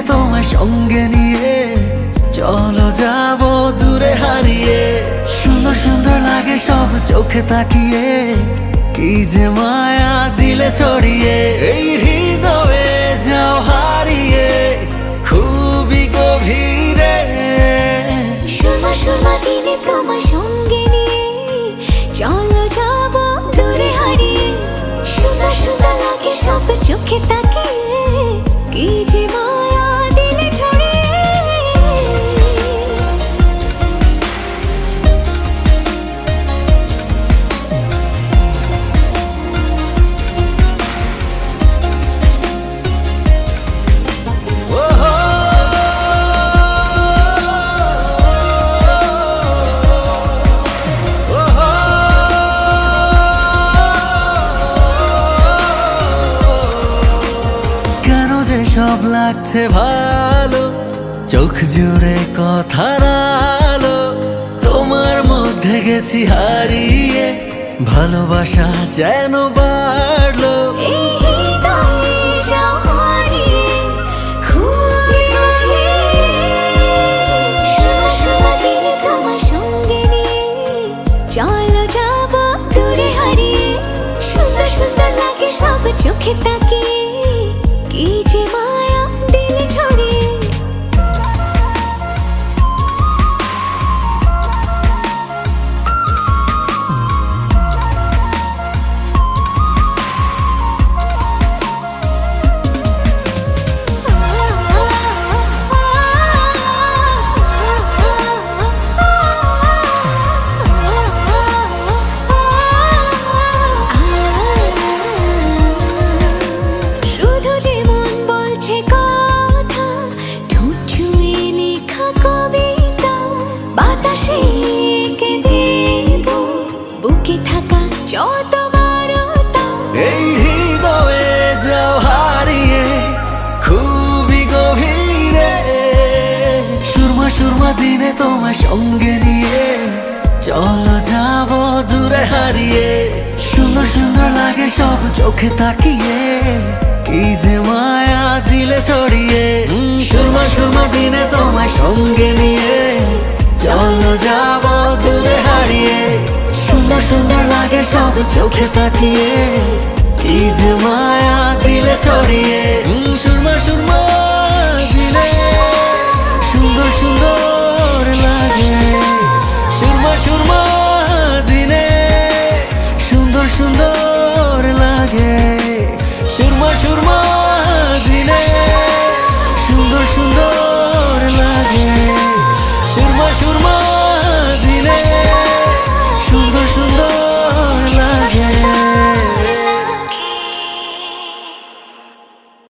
তোমায় সঙ্গে নিয়ে চলো যাব দূরে হারিয়ে। সুন্দর সুন্দর লাগে সব চোখে তাকিয়ে, কি যে মায়া দিলে ছড়িয়ে। এই হৃদয়ে যাও হারিয়ে খুবই গভীরে। সুরমা সুরমা দিনে তোমায় সঙ্গে নিয়ে চলো যাব দূরে হারিয়ে। সুন্দর সুন্দর লাগে সব চোখে তাকিয়ে, কি যে মায়া দিলে ছড়িয়ে। সব লাগছে ভালো, চোখ জুড়ে কথার আলো, তোমার মধ্যে গেছি হারিয়ে, ভালোবাসা যেন বাড়লো। এই হৃদয়ে যাও হারিয়ে খুবই গভীরে। সুরমা সুরমা দিনে তোমায় সঙ্গে নিয়ে চলো যাব দূরে হারিয়ে। সুন্দর সুন্দর লাগে সব চোখে তাকিয়ে, কি যে মায়া দিলে ছড়িয়ে। এই হৃদয়ে যাও হারিয়ে খুবই গভীরে। সুরমা সুরমা দিনে তোমার সঙ্গে নিয়ে চলো যাব দূরে হারিয়ে। সুন্দর সুন্দর লাগে সব চোখে তাকিয়ে, কি যে মায়া দিলে ছড়িয়ে। সুরমা সুরমা দিনে তোমার সঙ্গে নিয়ে চলো যাব দূরে হারিয়ে। সুন্দর সুন্দর লাগে সব চোখে তাকিয়ে, কি যে মায়া দিলে ছড়িয়ে। সুরমা সুরমা দিলে